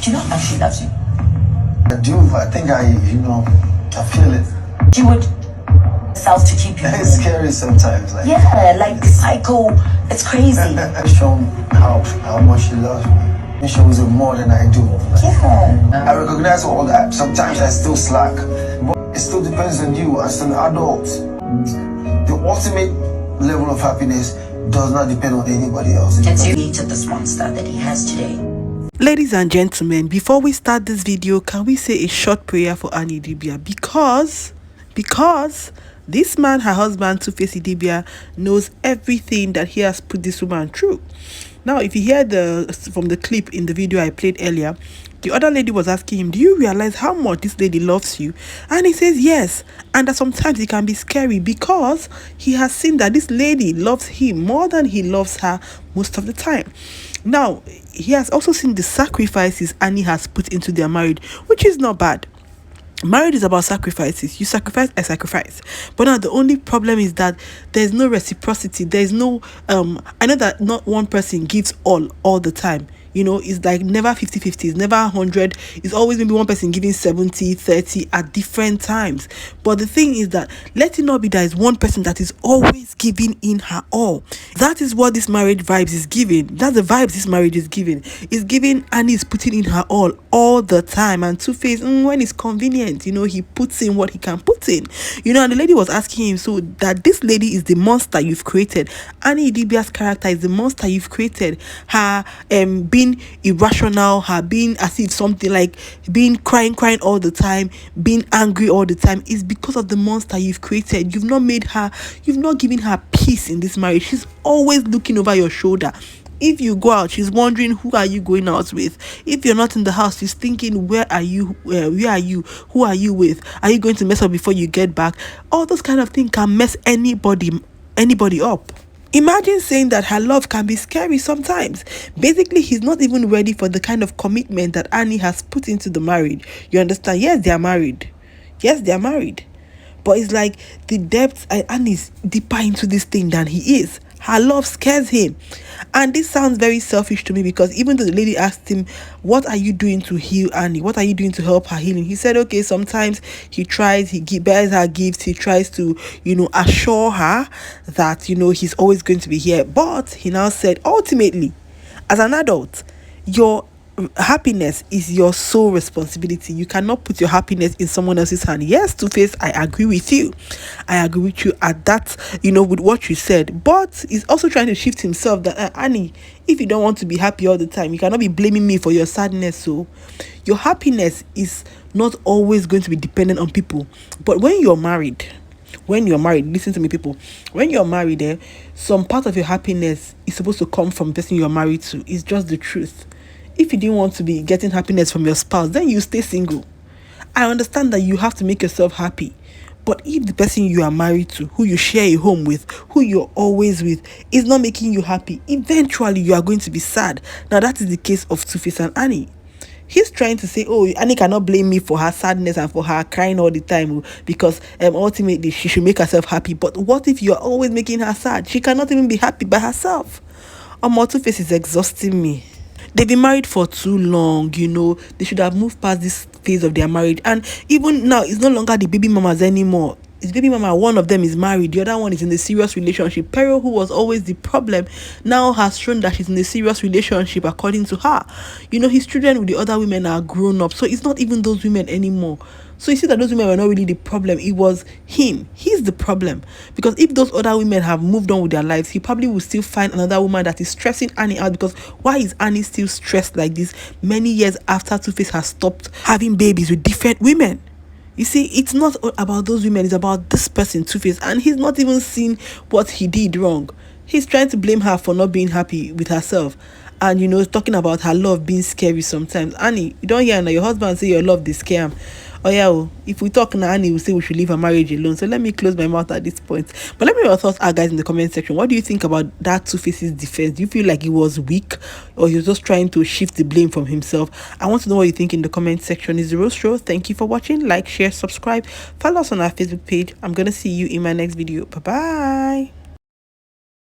Do you know that she loves you? I do. I think I feel it. She would self to keep you. It's scary sometimes. Like, yeah, like psycho. It's crazy. Show how much she loves me. It shows it more than I do. Yeah. I recognize all that. Sometimes I still slack, but it still depends on you as an adult. The ultimate level of happiness does not depend on anybody else. And so he created this monster that he has today. Ladies and gentlemen, before we start this video, can we say a short prayer for Annie Idibia? Because this man, her husband, TUFACE Idibia, knows everything that he has put this woman through. Now, if you hear from the clip in the video I played earlier, the other lady was asking him, do you realize how much this lady loves you? And he says yes. And that sometimes it can be scary because he has seen that this lady loves him more than he loves her most of the time. Now, he has also seen the sacrifices Annie has put into their marriage, which is not bad. Marriage is about sacrifices. You sacrifice, I sacrifice. But now the only problem is that there's no reciprocity. There's no I know that not one person gives all the time. You know, it's like never 50-50, it's never 100. It's always maybe one person giving 70, 30 at different times. But the thing is that let it not be that it's one person that is always giving in her all. That is what this marriage vibes is giving. That's the vibes this marriage is giving. It's giving Annie is putting in her all the time. And TUFACE, when it's convenient, you know, he puts in what he can put in. You know, and the lady was asking him, so that this lady is the monster you've created. Annie Idibia's character is the monster you've created. Her being irrational, her being as if something like being crying all the time, being angry all the time is because of the monster you've created. You've not given her peace in this marriage. She's always looking over your shoulder. If you go out, she's wondering who are you going out with. If you're not in the house, she's thinking where are you, who are you with, are you going to mess up before you get back? All those kind of things can mess anybody up. Imagine saying that her love can be scary sometimes. Basically, he's not even ready for the kind of commitment that Annie has put into the marriage. You understand? Yes, they are married. But it's like the depths, Annie's deeper into this thing than he is. Her love scares him. And this sounds very selfish to me because even though the lady asked him, what are you doing to heal Annie? What are you doing to help her healing? He said, okay, sometimes he tries, he bears her gifts. He tries to, assure her that, he's always going to be here. But he now said, ultimately, as an adult, your happiness is your sole responsibility. You cannot put your happiness in someone else's hand. Yes, TUFACE, I agree with you at that, with what you said. But he's also trying to shift himself that Annie, if you don't want to be happy all the time, you cannot be blaming me for your sadness. So your happiness is not always going to be dependent on people. But when you're married, listen to me, people, when you're married, some part of your happiness is supposed to come from the person you're married to. It's just the truth. If you didn't want to be getting happiness from your spouse, then you stay single. I understand that you have to make yourself happy. But if the person you are married to, who you share a home with, who you're always with, is not making you happy, eventually you are going to be sad. Now, that is the case of TUFACE and Annie. He's trying to say, oh, Annie cannot blame me for her sadness and for her crying all the time because ultimately she should make herself happy. But what if you're always making her sad? She cannot even be happy by herself. TUFACE is exhausting me. They've been married for too long, They should have moved past this phase of their marriage. And even now, it's no longer the baby mamas anymore. It's baby mama. One of them is married. The other one is in a serious relationship. Pero, who was always the problem, now has shown that she's in a serious relationship according to her. His children with the other women are grown up. So it's not even those women anymore. So you see that those women were not really the problem. It was him. He's the problem. Because if those other women have moved on with their lives, he probably will still find another woman that is stressing Annie out. Because why is Annie still stressed like this many years after TUFACE has stopped having babies with different women? You see, it's not about those women. It's about this person, TUFACE. And he's not even seen what he did wrong. He's trying to blame her for not being happy with herself. And, talking about her love being scary sometimes. Annie, you don't hear now your husband say your love is scam. Oh yeah, if we talk now, Annie will say we should leave her marriage alone. So let me close my mouth at this point. But let me know your thoughts, guys, in the comment section. What do you think about that TUFACE's defense? Do you feel like he was weak or he was just trying to shift the blame from himself? I want to know what you think in the comment section. It's The Rose Show. Thank you for watching. Like, share, subscribe. Follow us on our Facebook page. I'm going to see you in my next video. Bye-bye.